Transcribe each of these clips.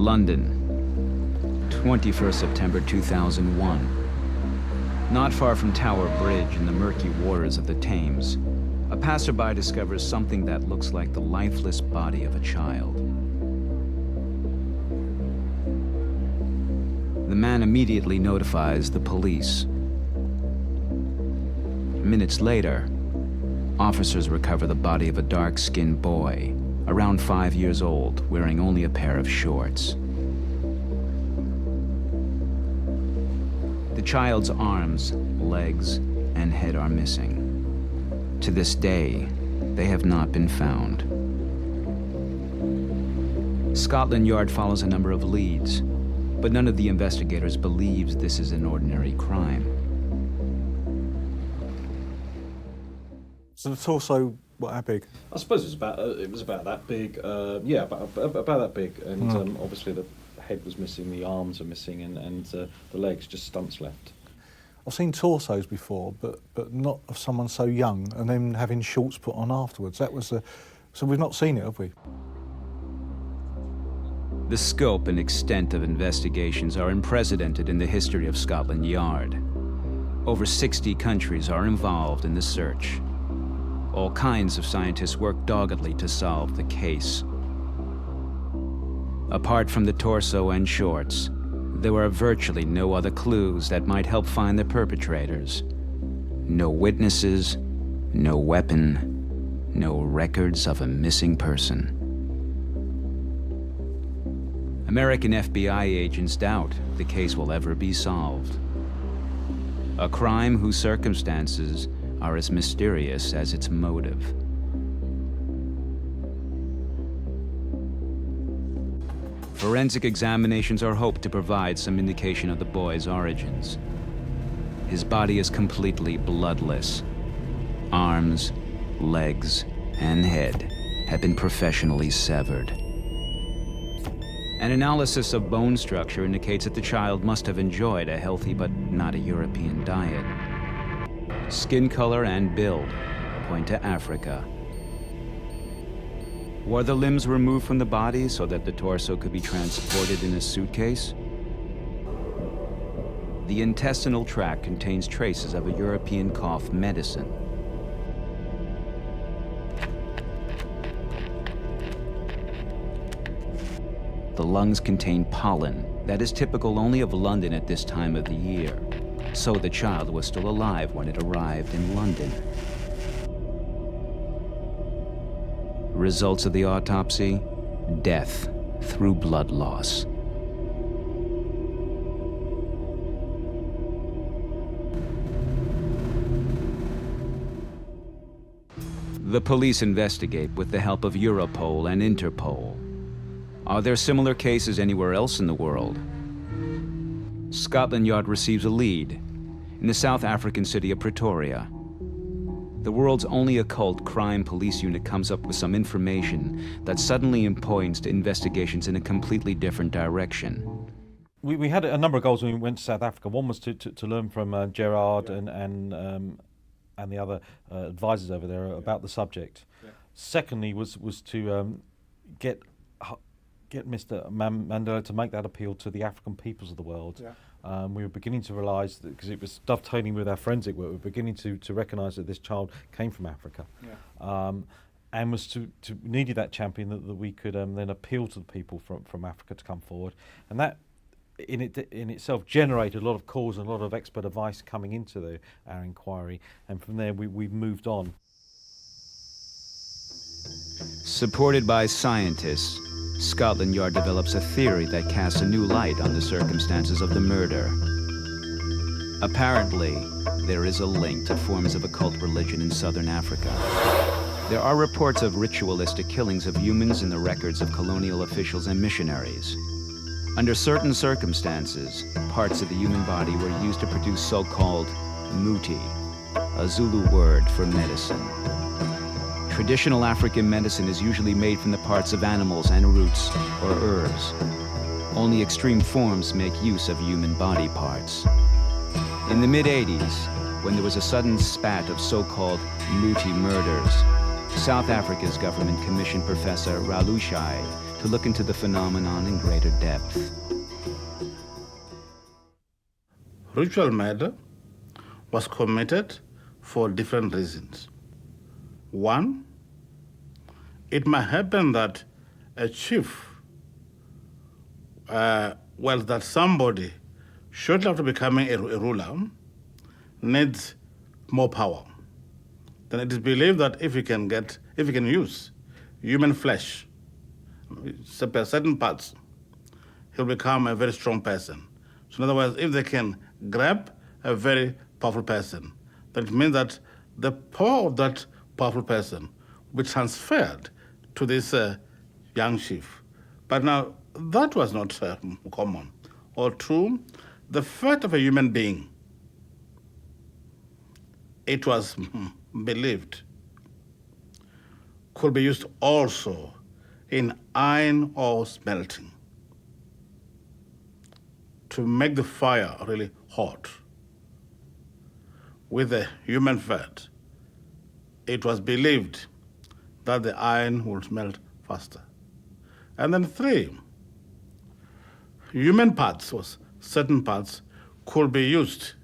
London, 21st September 2001. Not far from Tower Bridge in the murky waters of the Thames, a passerby discovers something that looks like the lifeless body of a child. The man immediately notifies the police. Minutes later, officers recover the body of a dark-skinned boy, around 5 years old, wearing only a pair of shorts. The child's arms, legs, and head are missing. To this day, they have not been found. Scotland Yard follows a number of leads, but none of the investigators believes this is an ordinary crime. So the torso, how big? I suppose it was about that big. Yeah, about that big, and obviously the head was missing, the arms are missing, and the legs, just stumps left. I've seen torsos before, but not of someone so young, and then having shorts put on afterwards. That was so we've not seen it, have we? The scope and extent of investigations are unprecedented in the history of Scotland Yard. Over 60 countries are involved in the search. All kinds of scientists work doggedly to solve the case. Apart from the torso and shorts, there are virtually no other clues that might help find the perpetrators. No witnesses, no weapon, no records of a missing person. American FBI agents doubt the case will ever be solved. A crime whose circumstances are as mysterious as its motive. Forensic examinations are hoped to provide some indication of the boy's origins. His body is completely bloodless. Arms, legs, and head have been professionally severed. An analysis of bone structure indicates that the child must have enjoyed a healthy but not a European diet. Skin color and build point to Africa. Were the limbs removed from the body so that the torso could be transported in a suitcase? The intestinal tract contains traces of a European cough medicine. The lungs contain pollen that is typical only of London at this time of the year, so the child was still alive when it arrived in London. Results of the autopsy: death through blood loss. The police investigate with the help of Europol and Interpol. Are there similar cases anywhere else in the world? Scotland Yard receives a lead in the South African city of Pretoria. The world's only occult crime police unit comes up with some information that suddenly points to investigations in a completely different direction. We had a number of goals when we went to South Africa. One was to learn from Gerard and the other advisors over there about the subject. Yeah. Secondly was to get Mr. Mandela to make that appeal to the African peoples of the world. Yeah. We were beginning to realise that, because it was dovetailing with our forensic work, we were beginning to recognise that this child came from Africa. Yeah. And was needed that champion that we could then appeal to the people from Africa to come forward. And that in itself generated a lot of calls and a lot of expert advice coming into our inquiry. And from there we've moved on. Supported by scientists, Scotland Yard develops a theory that casts a new light on the circumstances of the murder. Apparently, there is a link to forms of occult religion in southern Africa. There are reports of ritualistic killings of humans in the records of colonial officials and missionaries. Under certain circumstances, parts of the human body were used to produce so-called Muti, a Zulu word for medicine. Traditional African medicine is usually made from the parts of animals and roots or herbs. Only extreme forms make use of human body parts. In the mid-'80s, when there was a sudden spat of so-called Muti murders, South Africa's government commissioned Professor Ralushai to look into the phenomenon in greater depth. Ritual murder was committed for different reasons. One, it might happen that a chief, that somebody, shortly after becoming a ruler, needs more power. Then it is believed that if he can use human flesh, certain parts, he'll become a very strong person. So in other words, if they can grab a very powerful person, then it means that the power of that powerful person will be transferred to this young chief. But now, that was not common or true. The fate of a human being, it was believed, could be used also in iron ore smelting to make the fire really hot. With the human fat, it was believed that the iron would melt faster. And then three, human parts, or certain parts, could be used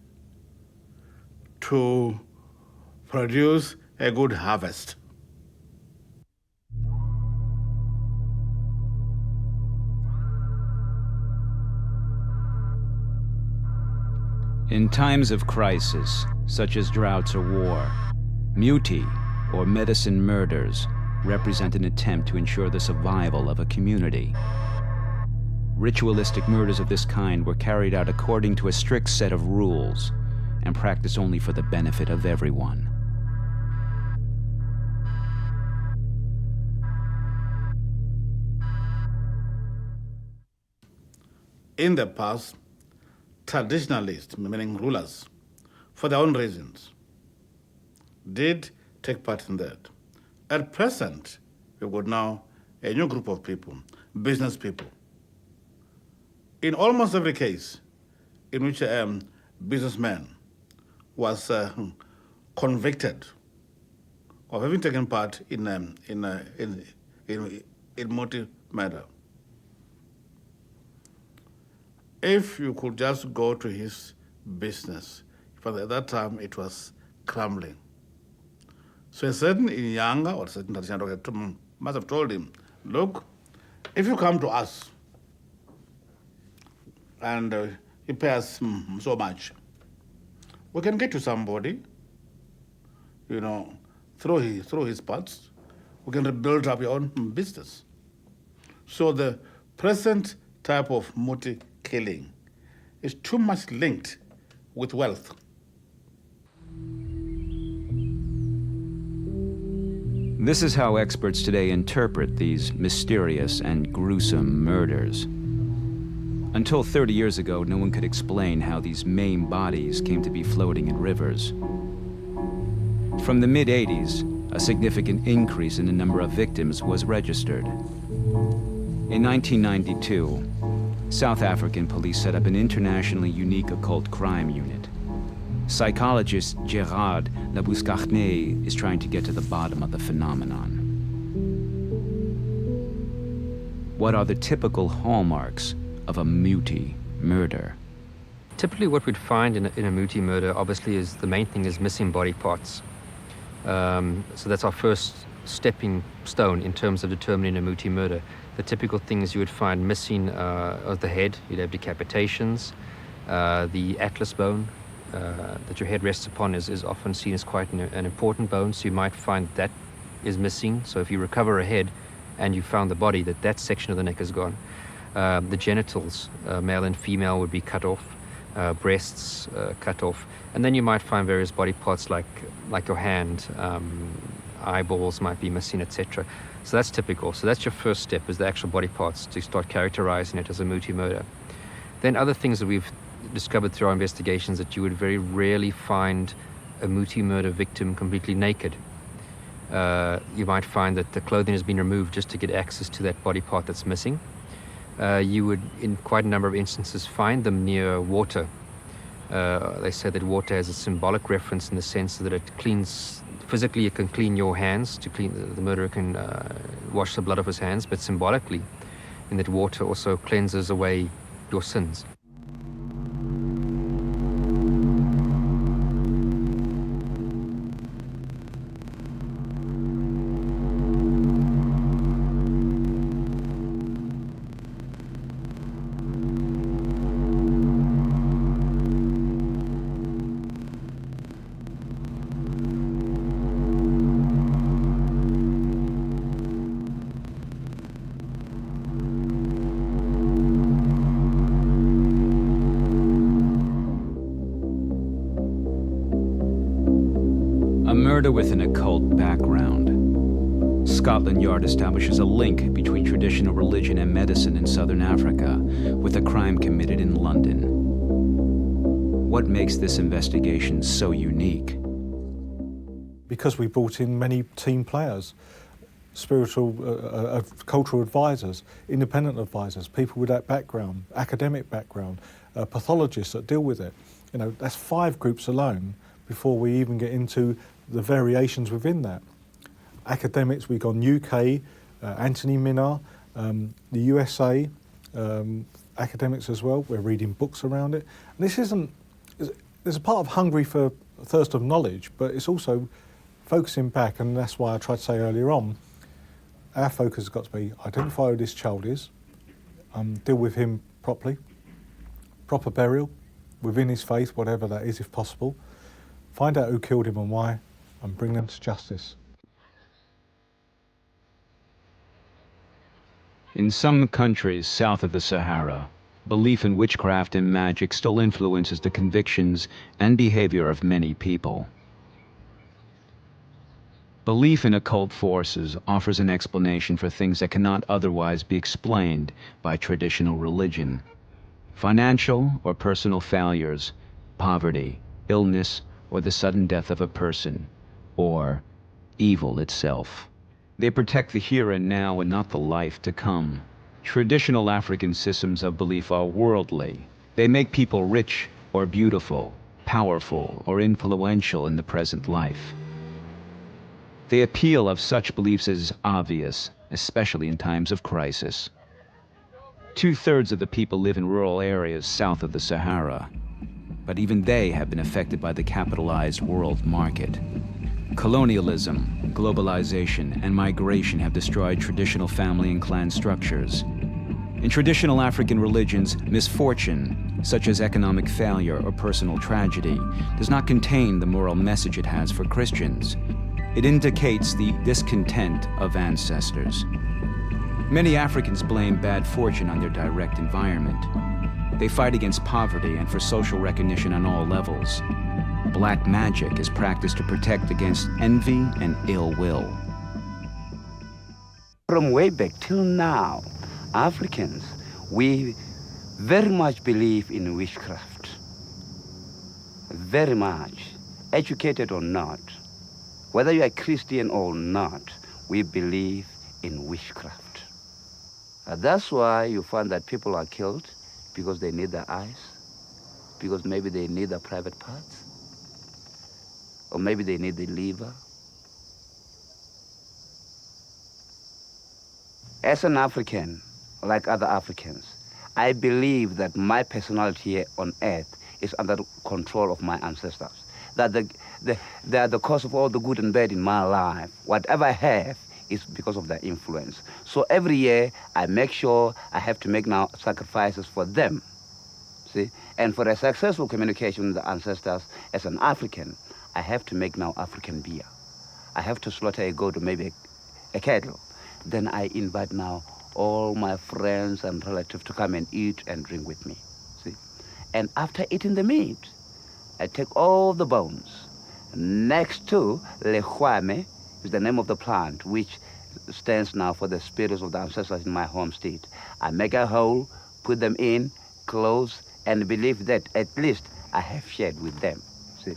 to produce a good harvest. In times of crisis, such as droughts or war, muti, or medicine murders, represent an attempt to ensure the survival of a community. Ritualistic murders of this kind were carried out according to a strict set of rules and practiced only for the benefit of everyone. In the past, traditionalists, meaning rulers, for their own reasons, did take part in that. At present, we've got now a new group of people, business people. In almost every case in which a businessman was convicted of having taken part in Muti murder, if you could just go to his business, but at that time it was crumbling. So a certain inyanga or a certain traditional doctor must have told him, look, if you come to us and you pay us so much, we can get you somebody, through his parts, we can rebuild up your own business. So the present type of Muti killing is too much linked with wealth. This is how experts today interpret these mysterious and gruesome murders. Until 30 years ago, no one could explain how these maimed bodies came to be floating in rivers. From the mid-80s, a significant increase in the number of victims was registered. In 1992, South African police set up an internationally unique occult crime unit. Psychologist Gerard Labuschagne is trying to get to the bottom of the phenomenon. What are the typical hallmarks of a Muti murder? Typically what we'd find in a Muti murder, obviously, is the main thing is missing body parts. So that's our first stepping stone in terms of determining a Muti murder. The typical things you would find missing are the head. You'd have decapitations. The atlas bone that your head rests upon is often seen as quite an important bone, so you might find that is missing. So if you recover a head and you found the body, that section of the neck is gone. The genitals, male and female, would be cut off. Breasts cut off. And then you might find various body parts like your hand, eyeballs might be missing, etc. So that's typical. So that's your first step, is the actual body parts, to start characterizing it as a Muti murder. Then other things that we've discovered through our investigations, that you would very rarely find a Muti murder victim completely naked. You might find that the clothing has been removed just to get access to that body part that's missing. You would, in quite a number of instances, find them near water. They say that water has a symbolic reference in the sense that it cleans. Physically, it can clean your hands. The murderer can wash the blood off his hands, but symbolically, in that water also cleanses away your sins. A murder with an occult background. Scotland Yard establishes a link between traditional religion and medicine in southern Africa with a crime committed in London. What makes this investigation so unique? Because we brought in many team players, spiritual, cultural advisors, independent advisors, people with that background, academic background, pathologists that deal with it. You know, that's 5 groups alone before we even get into the variations within that. Academics, we've gone UK, Anthony Minnar, the USA, academics as well. We're reading books around it. And this isn't, there's a part of hungry for thirst of knowledge, but it's also focusing back, and that's why I tried to say earlier on, our focus has got to be identify who this child is, deal with him properly, proper burial, within his faith, whatever that is if possible, find out who killed him and why, and bring them to justice. In some countries south of the Sahara, belief in witchcraft and magic still influences the convictions and behavior of many people. Belief in occult forces offers an explanation for things that cannot otherwise be explained by traditional religion. Financial or personal failures, poverty, illness, or the sudden death of a person, or evil itself. They protect the here and now and not the life to come. Traditional African systems of belief are worldly. They make people rich or beautiful, powerful or influential in the present life. The appeal of such beliefs is obvious, especially in times of crisis. 2/3 of the people live in rural areas south of the Sahara, but even they have been affected by the capitalized world market. Colonialism, globalization, and migration have destroyed traditional family and clan structures. In traditional African religions, misfortune, such as economic failure or personal tragedy, does not contain the moral message it has for Christians. It indicates the discontent of ancestors. Many Africans blame bad fortune on their direct environment. They fight against poverty and for social recognition on all levels. Black magic is practiced to protect against envy and ill will. From way back till now, Africans, we very much believe in witchcraft. Very much. Educated or not, whether you are Christian or not, we believe in witchcraft. That's why you find that people are killed because they need their eyes, because maybe they need their private parts, or maybe they need the liver. As an African, like other Africans, I believe that my personality here on earth is under the control of my ancestors. That they are the cause of all the good and bad in my life. Whatever I have is because of their influence. So every year, I make sure I have to make now sacrifices for them. See? And for a successful communication with the ancestors, as an African, I have to make now African beer. I have to slaughter a goat or maybe a cattle. Then I invite now all my friends and relatives to come and eat and drink with me. See? And after eating the meat, I take all the bones. Next to lehuame is the name of the plant, which stands now for the spirits of the ancestors in my home state. I make a hole, put them in, close, and believe that at least I have shared with them. See?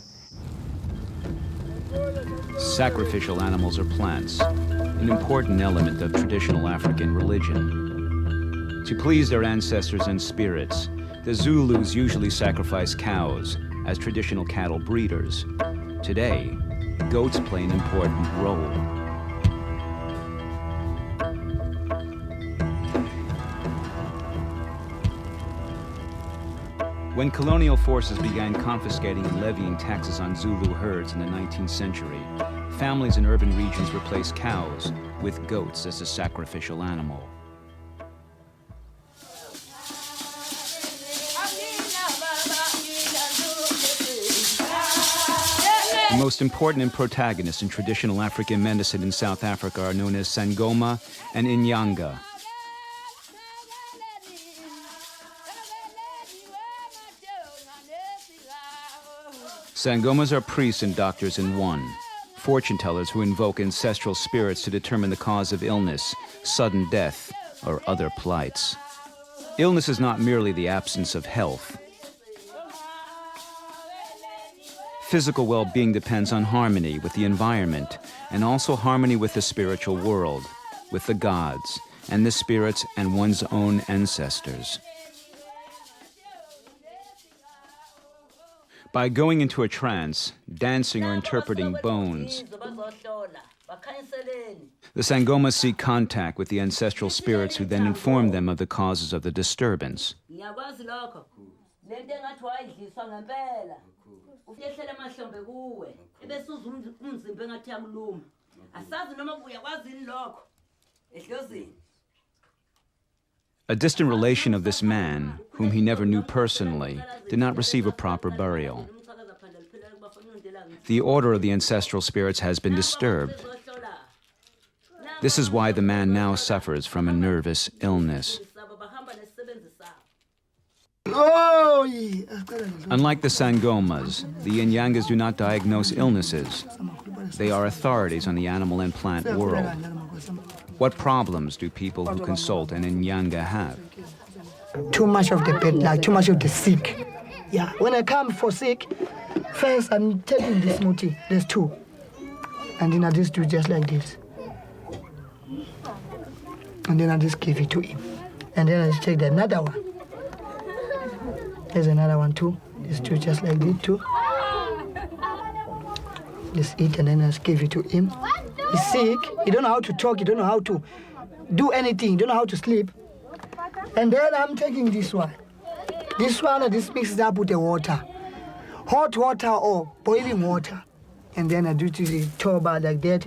Sacrificial animals are plants, an important element of traditional African religion. To please their ancestors and spirits, the Zulus usually sacrifice cows as traditional cattle breeders. Today, goats play an important role. When colonial forces began confiscating and levying taxes on Zulu herds in the 19th century, families in urban regions replaced cows with goats as a sacrificial animal. The most important protagonists in traditional African medicine in South Africa are known as Sangoma and Inyanga. Sangomas are priests and doctors in one, fortune tellers who invoke ancestral spirits to determine the cause of illness, sudden death, or other plights. Illness is not merely the absence of health. Physical well-being depends on harmony with the environment and also harmony with the spiritual world, with the gods, and the spirits and one's own ancestors. By going into a trance, dancing or interpreting bones, the Sangomas seek contact with the ancestral spirits who then inform them of the causes of the disturbance. A distant relation of this man, whom he never knew personally, did not receive a proper burial. The order of the ancestral spirits has been disturbed. This is why the man now suffers from a nervous illness. Unlike the Sangomas, the inyangas do not diagnose illnesses. They are authorities on the animal and plant world. What problems do people who consult an inyanga have? Too much of the bad luck, too much of the sick. Yeah, when I come for sick, first I'm taking this Muti, there's two. And then I just do just like this. And then I just give it to him. And then I just take another one. There's another one too. There's two just like this too. Just eat and then I just give it to him. He's sick, he don't know how to talk, he don't know how to do anything, he don't know how to sleep. And then I'm taking this one. This one, I just mix it up with the water. Hot water or boiling water. And then I do to the toba like that,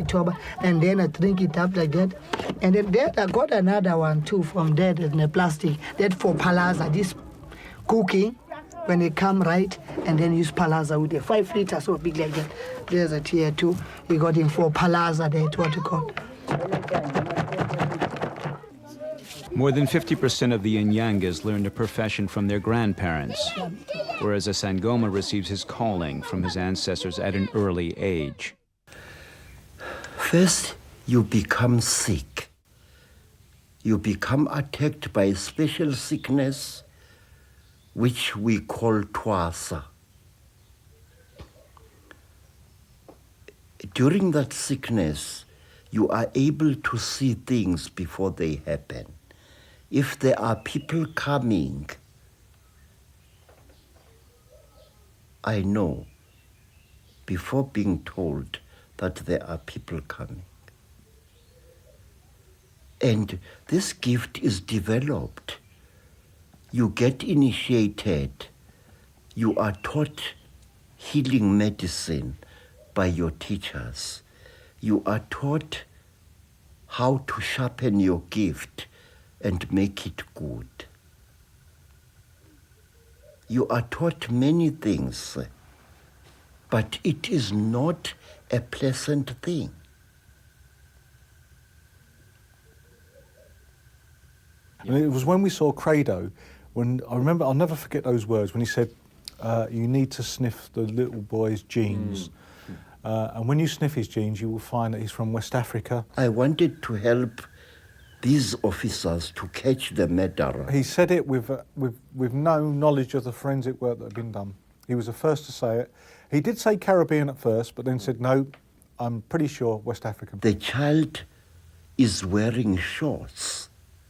and then I drink it up like that. And then I got another one too from that in the plastic. That for palazza, this cooking, when they come right, and then use palazza with the 5 liters so big like that. There's a tier too. We got him for palazza, that's what you call. More than 50% of the inyangas learned a profession from their grandparents, whereas a Sangoma receives his calling from his ancestors at an early age. First, you become sick. You become attacked by a special sickness, which we call twasa. During that sickness, you are able to see things before they happen. If there are people coming, I know before being told that there are people coming. And this gift is developed. You get initiated. You are taught healing medicine by your teachers. You are taught how to sharpen your gift and make it good. You are taught many things, but it is not a pleasant thing. And it was when we saw Credo, when I remember, I'll never forget those words, when he said, you need to sniff the little boy's genes. And when you sniff his genes, you will find that he's from West Africa. I wanted to help these officers to catch the murderer. He said it with no knowledge of the forensic work that had been done. He was the first to say it. He did say Caribbean at first, but then said, no, I'm pretty sure West African. The child is wearing shorts,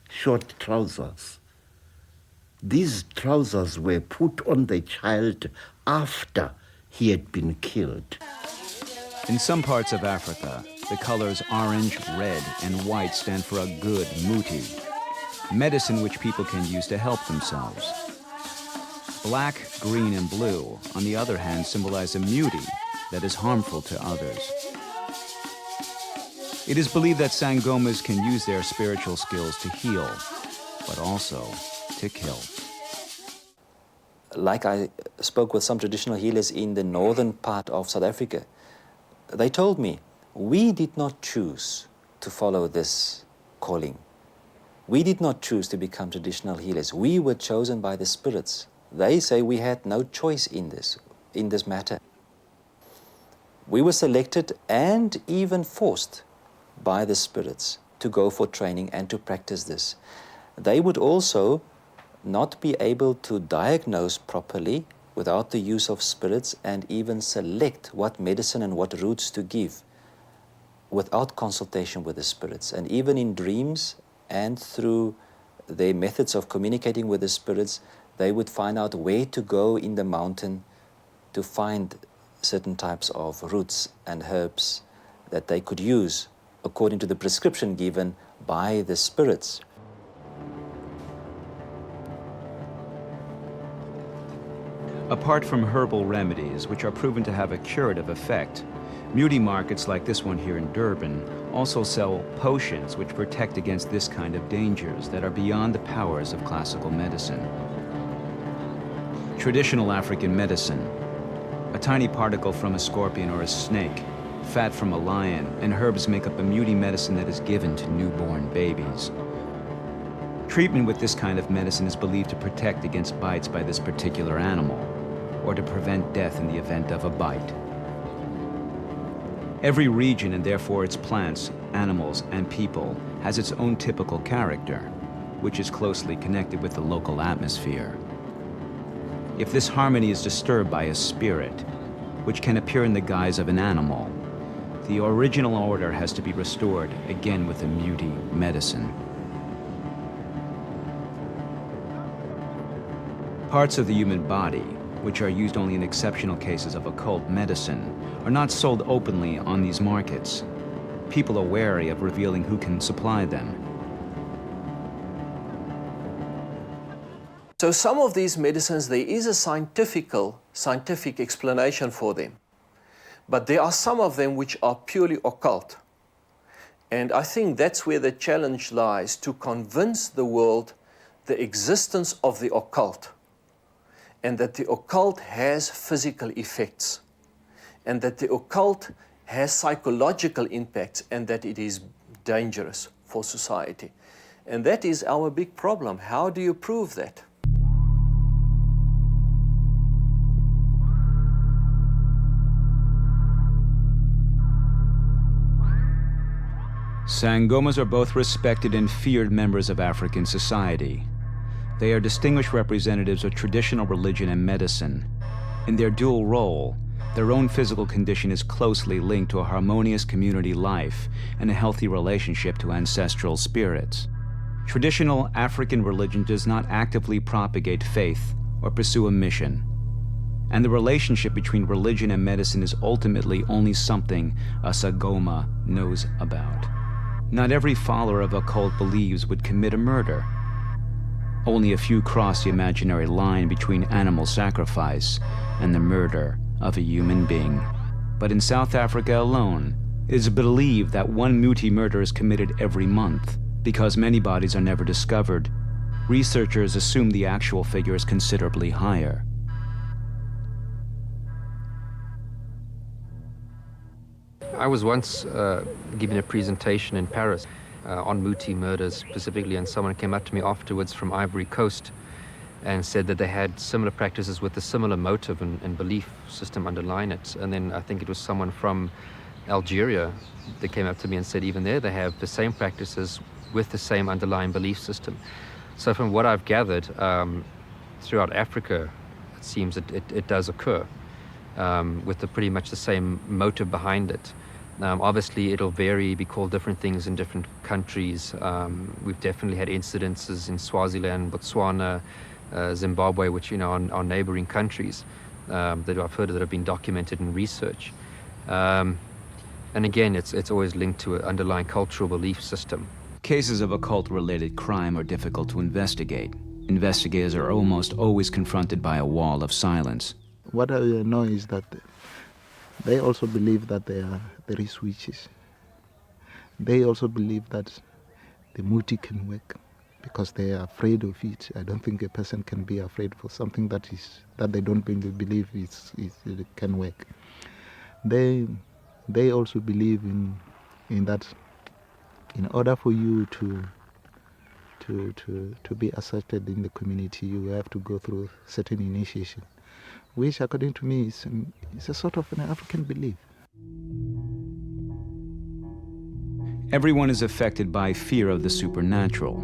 short trousers. These trousers were put on the child after he had been killed. In some parts of Africa, the colors orange, red, and white stand for a good muti, medicine which people can use to help themselves. Black, green, and blue, on the other hand, symbolize a muti that is harmful to others. It is believed that Sangomas can use their spiritual skills to heal, but also to kill. Like I spoke with some traditional healers in the northern part of South Africa, they told me, we did not choose to follow this calling. We did not choose to become traditional healers. We were chosen by the spirits. They say we had no choice in this matter. We were selected and even forced by the spirits to go for training and to practice this. They would also not be able to diagnose properly without the use of spirits and even select what medicine and what roots to give without consultation with the spirits. And even in dreams and through their methods of communicating with the spirits, they would find out where to go in the mountain to find certain types of roots and herbs that they could use according to the prescription given by the spirits. Apart from herbal remedies, which are proven to have a curative effect, muti markets like this one here in Durban also sell potions which protect against this kind of dangers that are beyond the powers of classical medicine. Traditional African medicine, a tiny particle from a scorpion or a snake, fat from a lion, and herbs make up a muti medicine that is given to newborn babies. Treatment with this kind of medicine is believed to protect against bites by this particular animal, or to prevent death in the event of a bite. Every region, and therefore its plants, animals, and people, has its own typical character, which is closely connected with the local atmosphere. If this harmony is disturbed by a spirit, which can appear in the guise of an animal, the original order has to be restored, again with a muti medicine. Parts of the human body, which are used only in exceptional cases of occult medicine, are not sold openly on these markets. People are wary of revealing who can supply them. So some of these medicines, there is a scientific explanation for them. But there are some of them which are purely occult. And I think that's where the challenge lies, to convince the world the existence of the occult, and that the occult has physical effects, and that the occult has psychological impacts, and that it is dangerous for society. And that is our big problem. How do you prove that? Sangomas are both respected and feared members of African society. They are distinguished representatives of traditional religion and medicine. In their dual role, their own physical condition is closely linked to a harmonious community life and a healthy relationship to ancestral spirits. Traditional African religion does not actively propagate faith or pursue a mission. And the relationship between religion and medicine is ultimately only something a Sangoma knows about. Not every follower of occult beliefs would commit a murder. Only a few cross the imaginary line between animal sacrifice and the murder of a human being. But in South Africa alone, it is believed that one muti murder is committed every month. Because many bodies are never discovered, researchers assume the actual figure is considerably higher. I was once giving a presentation in Paris on muti murders specifically, and someone came up to me afterwards from Ivory Coast and said that they had similar practices with a similar motive and belief system underlying it. And then I think it was someone from Algeria that came up to me and said even there they have the same practices with the same underlying belief system. So from what I've gathered, throughout Africa, it seems it does occur with pretty much the same motive behind it. Obviously, it'll vary, be called different things in different countries. We've definitely had incidences in Swaziland, Botswana, Zimbabwe, which are neighboring countries that I've heard that have been documented in research. And again, it's always linked to an underlying cultural belief system. Cases of occult-related crime are difficult to investigate. Investigators are almost always confronted by a wall of silence. What I know is that they also believe that there is witches. They also believe that the Muti can work because they are afraid of it. I don't think a person can be afraid for something that they don't believe it can work. They also believe in that in order for you to be accepted in the community, you have to go through certain initiation, which according to me is a sort of an African belief. Everyone is affected by fear of the supernatural.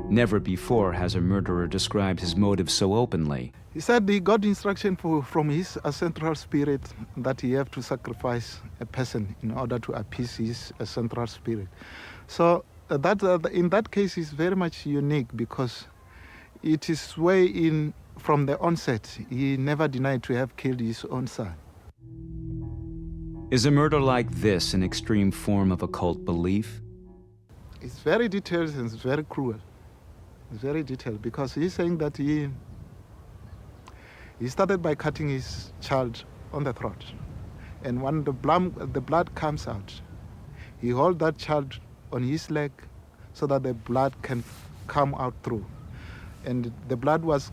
Never before has a murderer described his motives so openly. He said he got instruction from his central spirit that he have to sacrifice a person in order to appease his central spirit. So that in that case is very much unique because it is way in from the onset. He never denied to have killed his own son. Is a murder like this an extreme form of occult belief? It's very detailed and it's very cruel. It's very detailed because he's saying that he started by cutting his child on the throat. And when the blood comes out, he holds that child on his leg so that the blood can come out through. And the blood was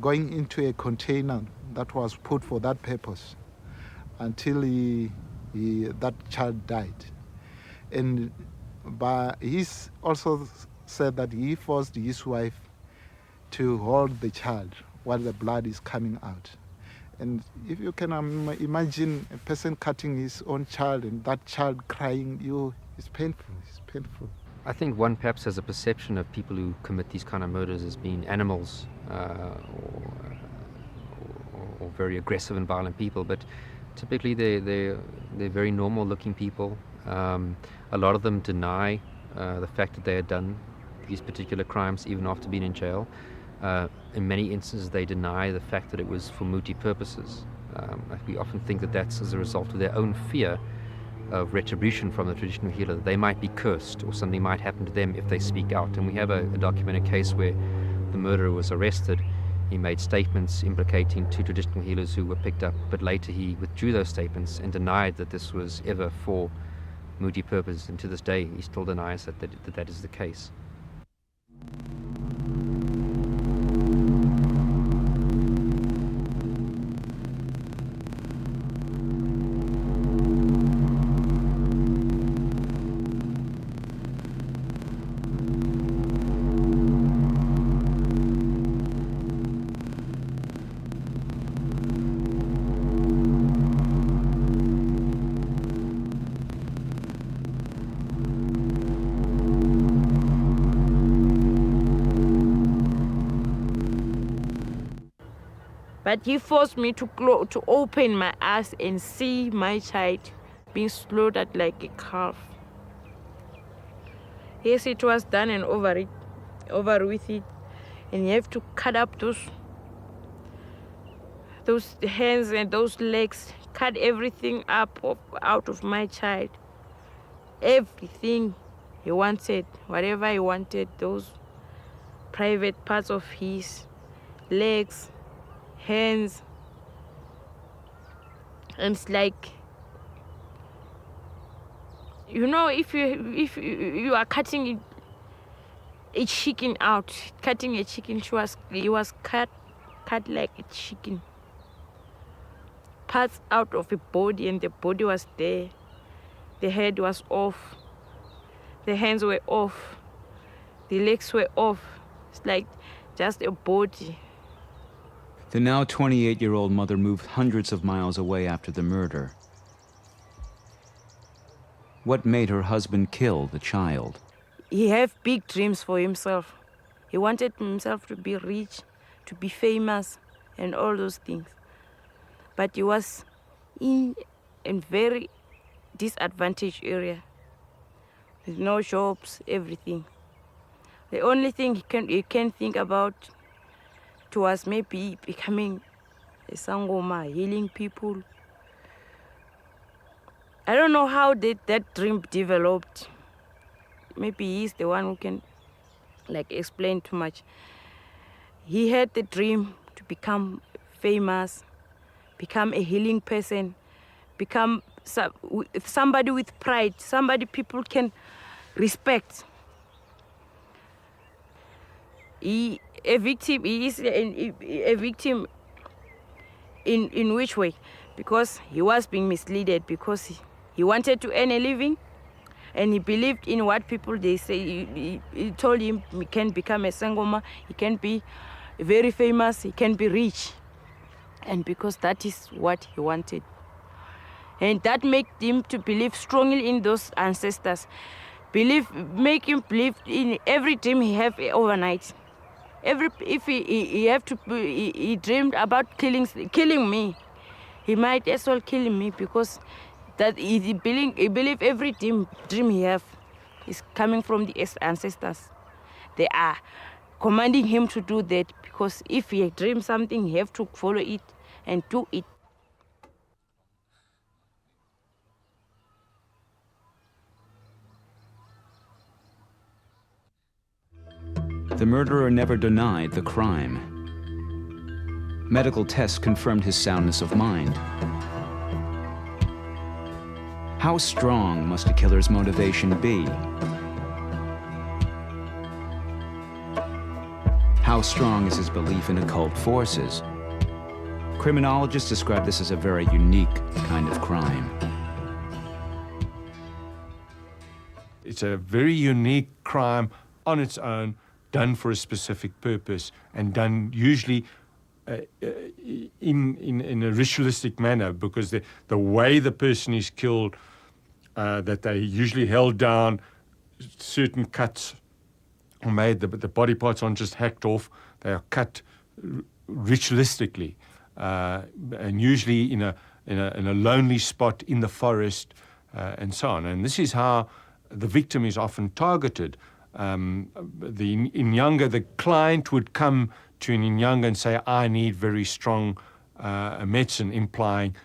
going into a container that was put for that purpose until that child died. And he's also said that he forced his wife to hold the child while the blood is coming out. And if you can imagine a person cutting his own child and that child crying, it's painful, it's painful. I think one perhaps has a perception of people who commit these kind of murders as being animals or very aggressive and violent people, but typically they're very normal looking people. A lot of them deny the fact that they had done these particular crimes even after being in jail. In many instances they deny the fact that it was for Muti purposes. We often think that that's as a result of their own fear of retribution from the traditional healer, that they might be cursed or something might happen to them if they speak out. And we have a documented case where the murderer was arrested. He made statements implicating 2 traditional healers who were picked up, but later he withdrew those statements and denied that this was ever for Muti purposes. And to this day he still denies that is the case. But he forced me to open my eyes and see my child being slaughtered like a calf. Yes, it was done and over with it. And you have to cut up those hands and those legs, cut everything up out of my child. Everything he wanted, whatever he wanted, those private parts of his legs, hands, and it's like, you know, if you are cutting a chicken out, cutting a chicken, he was cut like a chicken, parts out of a body, and the body was there, the head was off, the hands were off, the legs were off. It's like just a body. The now 28-year-old mother moved hundreds of miles away after the murder. What made her husband kill the child? He had big dreams for himself. He wanted himself to be rich, to be famous, and all those things. But he was in a very disadvantaged area, with no jobs, everything. The only thing he can think about was maybe becoming a Sangoma, healing people. I don't know how that dream developed. Maybe he's the one who can explain too much. He had the dream to become famous, become a healing person, become somebody with pride, somebody people can respect. He is a victim in which way? Because he was being misled, because he wanted to earn a living, and he believed in what people they say. He told him he can become a Sangoma, he can be very famous, he can be rich. And because that is what he wanted. And that made him to believe strongly in those ancestors. Make him believe in every dream he have overnight. If he dreamed about killing me, he might as well kill me, because that he believe every dream he have is coming from the ancestors. They are commanding him to do that, because if he dreams something, he have to follow it and do it. The murderer never denied the crime. Medical tests confirmed his soundness of mind. How strong must a killer's motivation be? How strong is his belief in occult forces? Criminologists describe this as a very unique kind of crime. It's a very unique crime on its own, done for a specific purpose, and done usually in a ritualistic manner, because the way the person is killed, that they usually held down, certain cuts are made, the body parts aren't just hacked off, they are cut ritualistically, and usually in a lonely spot in the forest, and so on. And this is how the victim is often targeted. The inyanga, the client would come to an inyanga and say, I need very strong medicine, implying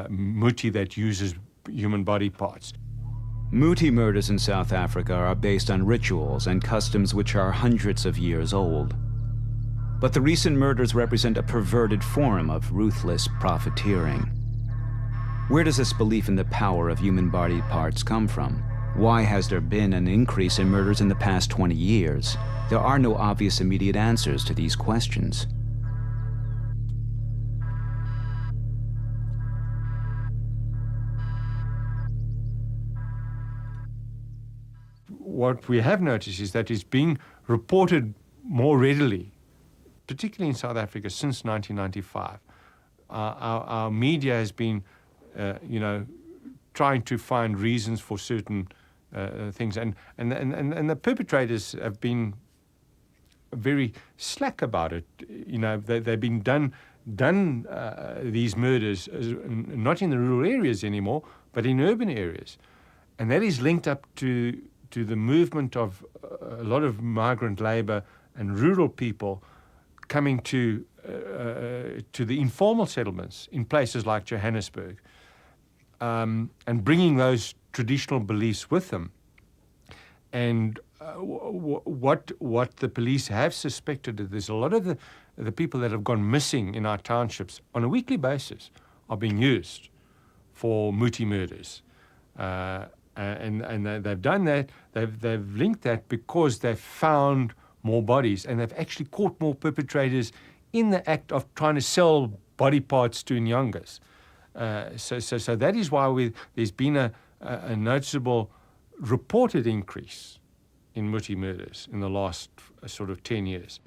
Muti that uses human body parts. Muti murders in South Africa are based on rituals and customs which are hundreds of years old. But the recent murders represent a perverted form of ruthless profiteering. Where does this belief in the power of human body parts come from? Why has there been an increase in murders in the past 20 years? There are no obvious immediate answers to these questions. What we have noticed is that it's being reported more readily, particularly in South Africa, since 1995. Our media has been, trying to find reasons for certain things, and the perpetrators have been very slack about it. They've been done these murders not in the rural areas anymore, but in urban areas, and that is linked up to the movement of a lot of migrant labor and rural people coming to the informal settlements in places like Johannesburg, and bringing those traditional beliefs with them. And what the police have suspected is there's a lot of the people that have gone missing in our townships on a weekly basis are being used for Muti murders. And they've done that, they've linked that because they've found more bodies, and they've actually caught more perpetrators in the act of trying to sell body parts to inyangas. So that is why there's been a noticeable reported increase in Muti murders in the last sort of 10 years.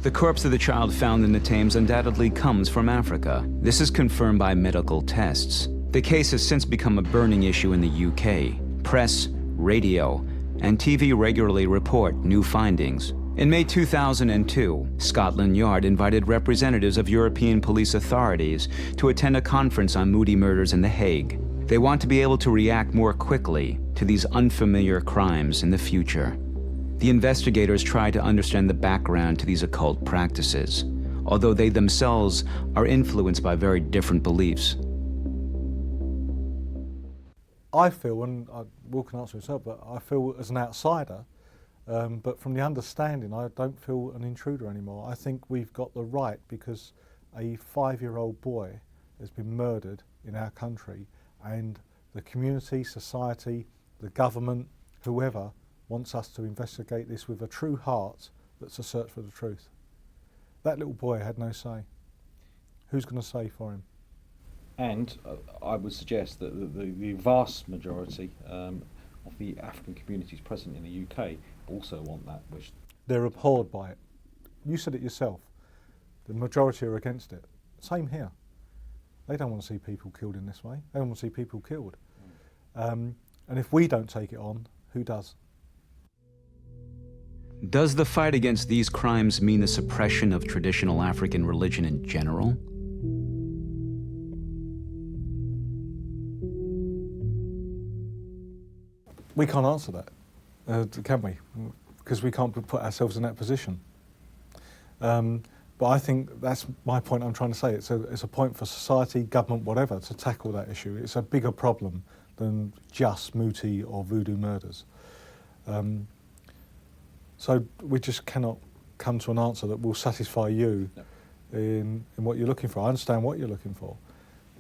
The corpse of the child found in the Thames undoubtedly comes from Africa. This is confirmed by medical tests. The case has since become a burning issue in the UK. Press, radio, and TV regularly report new findings. In May 2002, Scotland Yard invited representatives of European police authorities to attend a conference on Muti murders in The Hague. They want to be able to react more quickly to these unfamiliar crimes in the future. The investigators try to understand the background to these occult practices, although they themselves are influenced by very different beliefs. I feel, and Will can answer himself, but I feel as an outsider, but from the understanding, I don't feel an intruder anymore. I think we've got the right, because a 5-year-old boy has been murdered in our country, and the community, society, the government, whoever, wants us to investigate this with a true heart that's a search for the truth. That little boy had no say. Who's going to say for him? And I would suggest that the vast majority of the African communities present in the UK also want that wish. They're abhorred by it. You said it yourself. The majority are against it. Same here. They don't want to see people killed in this way. They don't want to see people killed. And if we don't take it on, who does? Does the fight against these crimes mean the suppression of traditional African religion in general? We can't answer that, can we? Because we can't put ourselves in that position. But I think that's my point I'm trying to say. It's a point for society, government, whatever, to tackle that issue. It's a bigger problem than just Muti or voodoo murders. So we just cannot come to an answer that will satisfy you in what you're looking for. I understand what you're looking for,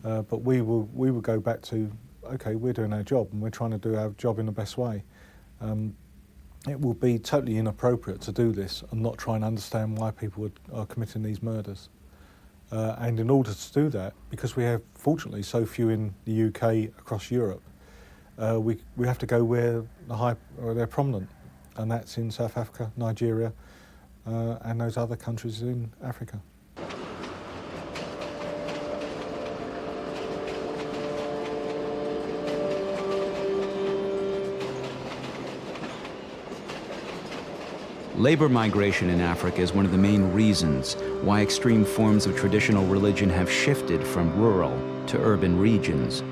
but we will go back to, okay, we're doing our job and we're trying to do our job in the best way. It will be totally inappropriate to do this and not try and understand why people are committing these murders. And in order to do that, because we have, fortunately, so few in the UK, across Europe, we have to go where they're prominent, and that's in South Africa, Nigeria, and those other countries in Africa. Labor migration in Africa is one of the main reasons why extreme forms of traditional religion have shifted from rural to urban regions.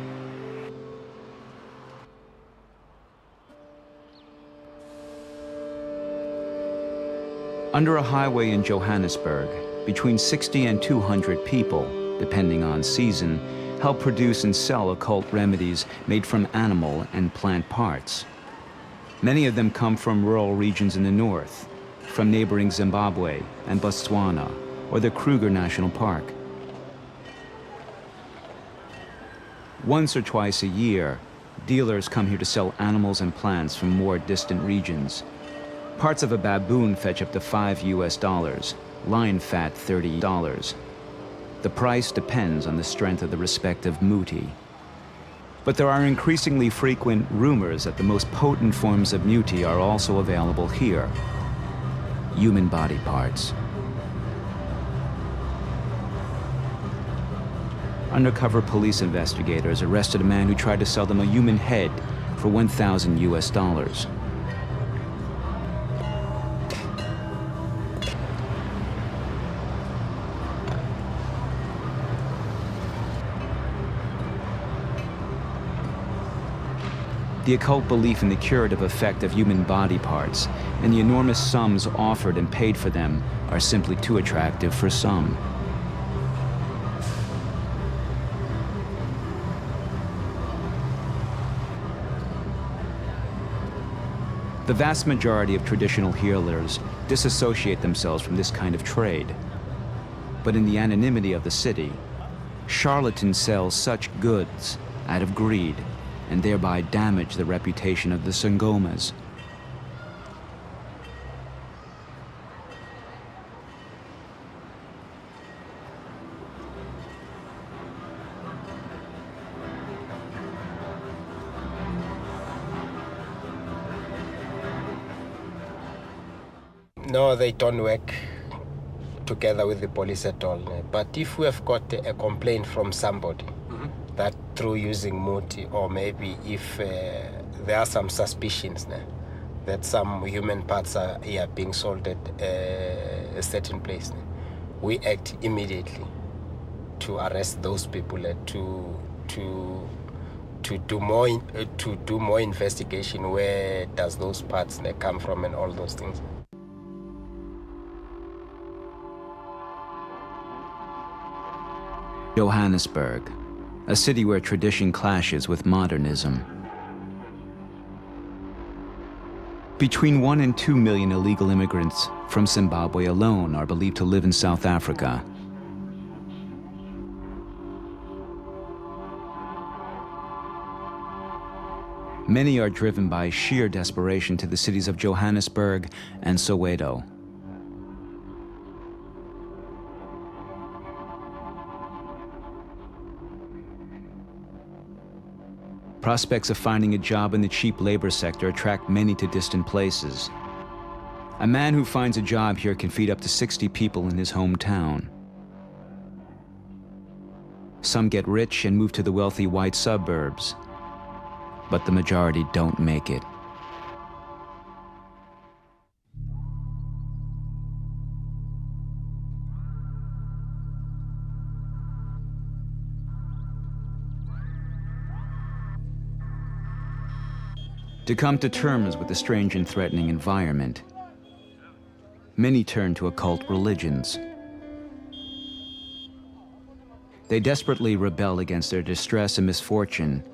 Under a highway in Johannesburg, between 60 and 200 people, depending on season, help produce and sell occult remedies made from animal and plant parts. Many of them come from rural regions in the north, from neighboring Zimbabwe and Botswana, or the Kruger National Park. Once or twice a year, dealers come here to sell animals and plants from more distant regions. Parts of a baboon fetch up to $5 US, lion fat $30. The price depends on the strength of the respective muti. But there are increasingly frequent rumors that the most potent forms of muti are also available here. Human body parts. Undercover police investigators arrested a man who tried to sell them a human head for $1,000 US. The occult belief in the curative effect of human body parts and the enormous sums offered and paid for them are simply too attractive for some. The vast majority of traditional healers disassociate themselves from this kind of trade. But in the anonymity of the city, charlatans sell such goods out of greed and thereby damage the reputation of the Sangomas. No, they don't work together with the police at all. But if we have got a complaint from somebody, that through using Muti, or maybe if there are some suspicions that some human parts are being sold at a certain place, we act immediately to arrest those people and to do more investigation. Where does those parts come from and all those things. Johannesburg, a city where tradition clashes with modernism. Between 1 and 2 million illegal immigrants from Zimbabwe alone are believed to live in South Africa. Many are driven by sheer desperation to the cities of Johannesburg and Soweto. Prospects of finding a job in the cheap labor sector attract many to distant places. A man who finds a job here can feed up to 60 people in his hometown. Some get rich and move to the wealthy white suburbs, but the majority don't make it. To come to terms with the strange and threatening environment, many turn to occult religions. They desperately rebel against their distress and misfortune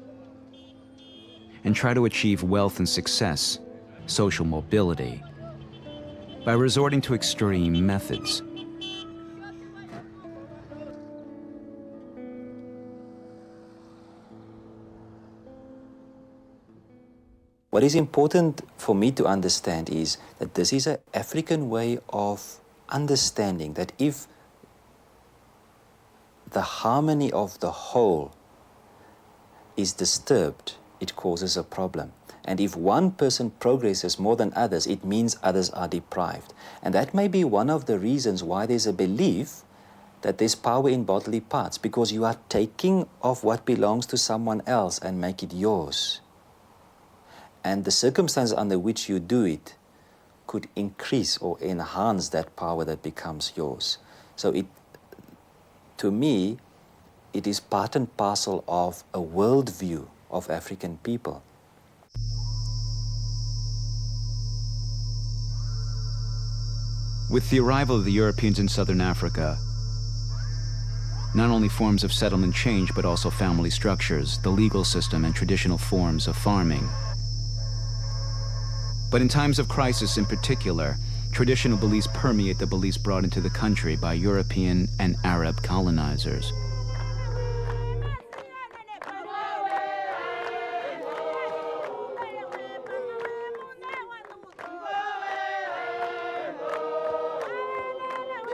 and try to achieve wealth and success, social mobility, by resorting to extreme methods. What is important for me to understand is that this is an African way of understanding that if the harmony of the whole is disturbed, it causes a problem. And if one person progresses more than others, it means others are deprived. And that may be one of the reasons why there's a belief that there's power in bodily parts, because you are taking of what belongs to someone else and make it yours. And the circumstances under which you do it could increase or enhance that power that becomes yours. So to me, it is part and parcel of a worldview of African people. With the arrival of the Europeans in southern Africa, not only forms of settlement change, but also family structures, the legal system, and traditional forms of farming. But in times of crisis in particular, traditional beliefs permeate the beliefs brought into the country by European and Arab colonizers.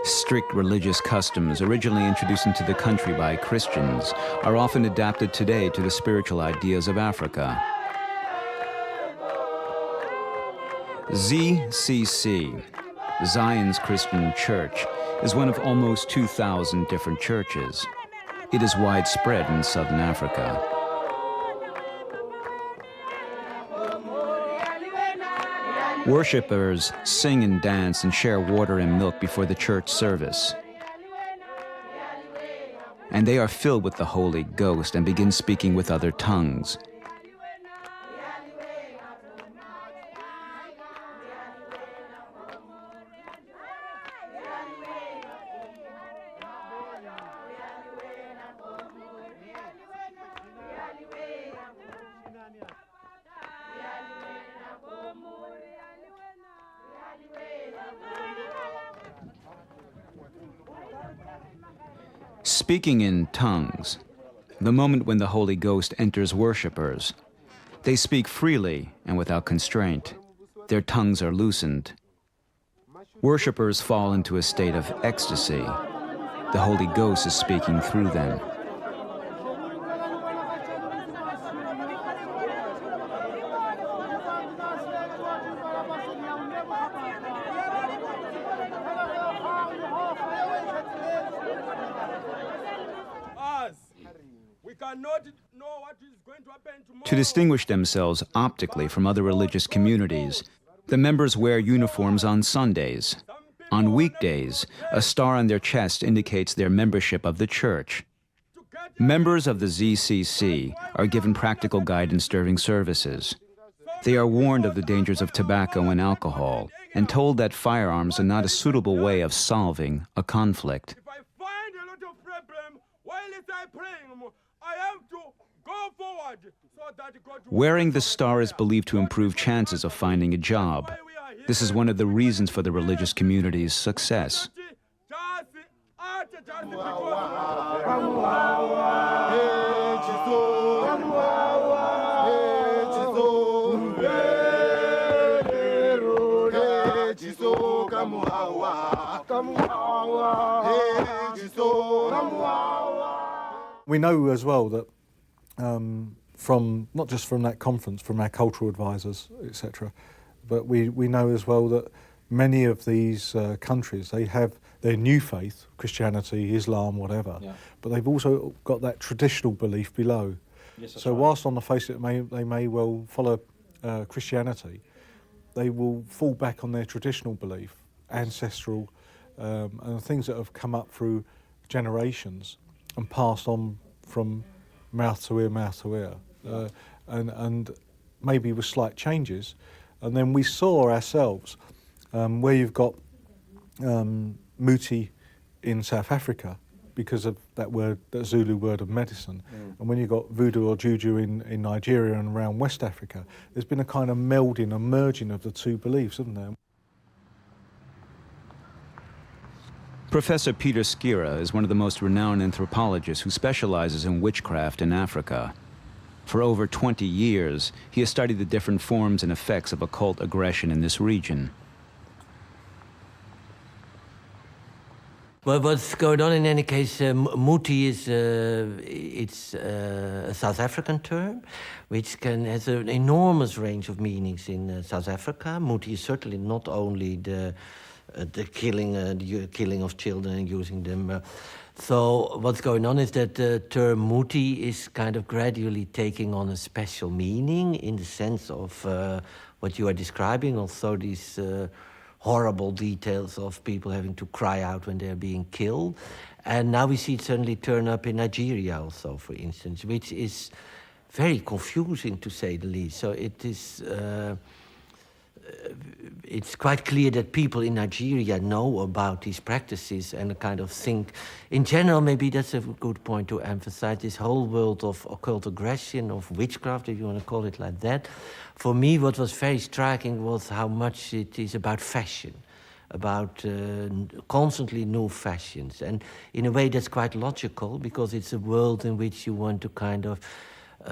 Strict religious customs, originally introduced into the country by Christians, are often adapted today to the spiritual ideas of Africa. ZCC, Zion's Christian Church, is one of almost 2,000 different churches. It is widespread in southern Africa. Worshippers sing and dance and share water and milk before the church service. And they are filled with the Holy Ghost and begin speaking with other tongues. Speaking in tongues, the moment when the Holy Ghost enters worshippers, they speak freely and without constraint. Their tongues are loosened. Worshippers fall into a state of ecstasy. The Holy Ghost is speaking through them. To distinguish themselves optically from other religious communities, the members wear uniforms on Sundays. On weekdays, a star on their chest indicates their membership of the church. Members of the ZCC are given practical guidance during services. They are warned of the dangers of tobacco and alcohol and told that firearms are not a suitable way of solving a conflict. I have to Wearing the star is believed to improve chances of finding a job. This is one of the reasons for the religious community's success. We know as well that from not just from that conference, from our cultural advisors, etc., but we know as well that many of these countries, they have their new faith, Christianity, Islam, whatever, but they've also got that traditional belief below. Yes, that's so right. whilst on the face of it they may well follow Christianity, they will fall back on their traditional belief, ancestral, and things that have come up through generations and passed on from mouth to ear, and maybe with slight changes. And then we saw ourselves, where you've got Muti in South Africa, because of that word, that Zulu word of medicine. And when you've got voodoo or juju in Nigeria and around West Africa, there's been a kind of melding, a merging of the two beliefs, hasn't there? Professor Peter Skira is one of the most renowned anthropologists who specializes in witchcraft in Africa. For over 20 years, he has studied the different forms and effects of occult aggression in this region. Well, what's going on in any case, Muti is it's a South African term, which has an enormous range of meanings in South Africa. Muti is certainly not only the killing of children and using them. So what's going on is that the term Muti is kind of gradually taking on a special meaning in the sense of what you are describing, also these horrible details of people having to cry out when they're being killed. And now we see it suddenly turn up in Nigeria also, for instance, which is very confusing to say the least. So it is... it's quite clear that people in Nigeria know about these practices and kind of think, in general, maybe that's a good point to emphasize, this whole world of occult aggression, of witchcraft, if you want to call it like that. For me, what was very striking was how much it is about fashion, about constantly new fashions. And in a way, that's quite logical, because it's a world in which you want to kind of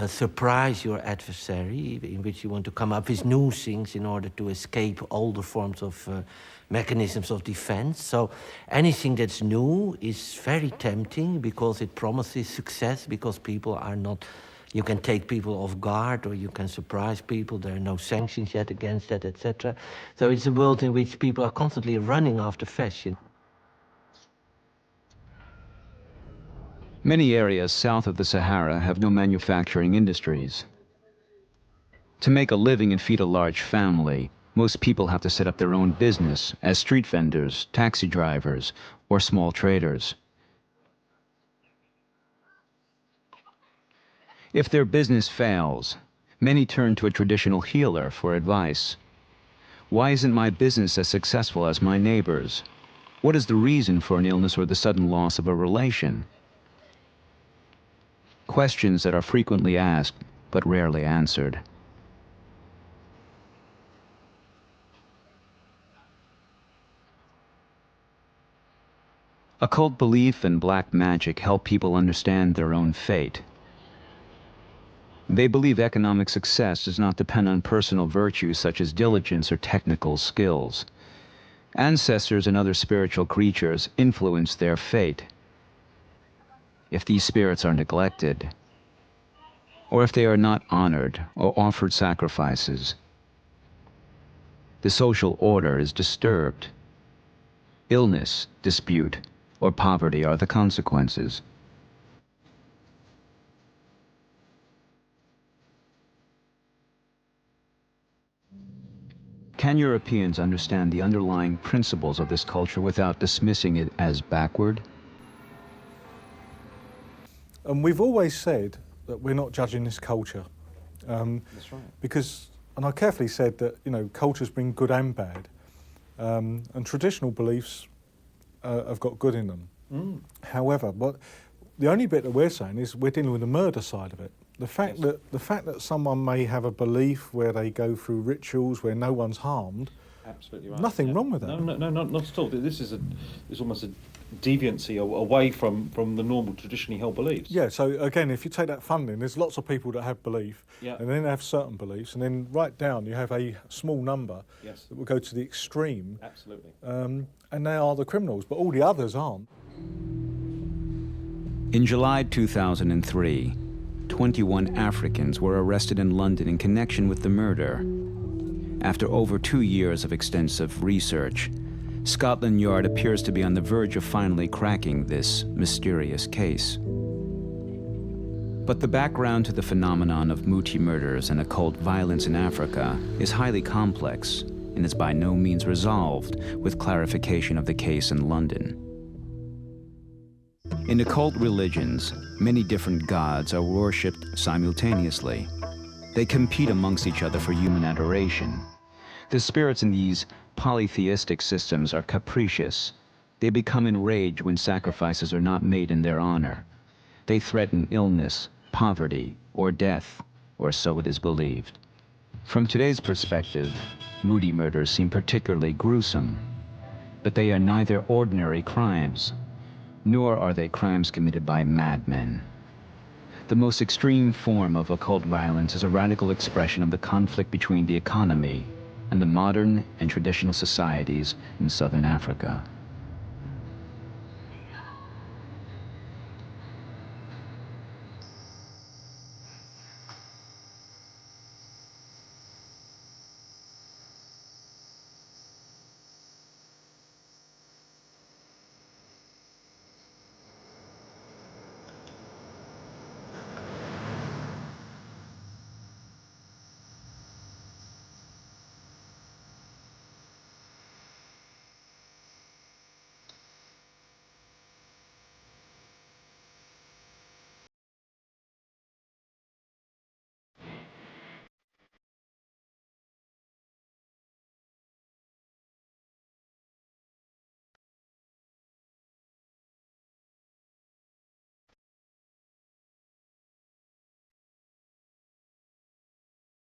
surprise your adversary, in which you want to come up with new things in order to escape older forms of mechanisms of defense. So anything that's new is very tempting because it promises success, because people are not... You can take people off guard, or you can surprise people. There are no sanctions yet against that, etc. So it's a world in which people are constantly running after fashion. Many areas south of the Sahara have no manufacturing industries. To make a living and feed a large family, most people have to set up their own business as street vendors, taxi drivers, or small traders. If their business fails, many turn to a traditional healer for advice. Why isn't my business as successful as my neighbor's? What is the reason for an illness or the sudden loss of a relation? Questions that are frequently asked, but rarely answered. Occult belief and black magic help people understand their own fate. They believe economic success does not depend on personal virtues such as diligence or technical skills. Ancestors and other spiritual creatures influence their fate. If these spirits are neglected, or if they are not honored or offered sacrifices, the social order is disturbed. Illness, dispute, or poverty are the consequences. Can Europeans understand the underlying principles of this culture without dismissing it as backward? And we've always said that we're not judging this culture. That's right. Because, and I carefully said that, you know, cultures bring good and bad, and traditional beliefs have got good in them. However, the only bit that we're saying is we're dealing with the murder side of it. The fact that someone may have a belief where they go through rituals where no one's harmed, absolutely right. Nothing wrong with that. No, not at all. This is almost a deviancy away from the normal traditionally held beliefs. Yeah. So again, if you take that funding, there's lots of people that have belief, and then they have certain beliefs, and then right down you have a small number that will go to the extreme. Absolutely. And they are the criminals, but all the others aren't. In July 2003, 21 Africans were arrested in London in connection with the murder. After over 2 years of extensive research, Scotland Yard appears to be on the verge of finally cracking this mysterious case. But the background to the phenomenon of Muti murders and occult violence in Africa is highly complex and is by no means resolved with clarification of the case in London. In occult religions, many different gods are worshipped simultaneously. They compete amongst each other for human adoration. The spirits in these polytheistic systems are capricious. They become enraged when sacrifices are not made in their honor. They threaten illness, poverty, or death, or so it is believed. From today's perspective, Muti murders seem particularly gruesome, but they are neither ordinary crimes, nor are they crimes committed by madmen. The most extreme form of occult violence is a radical expression of the conflict between the economy and the modern and traditional societies in southern Africa.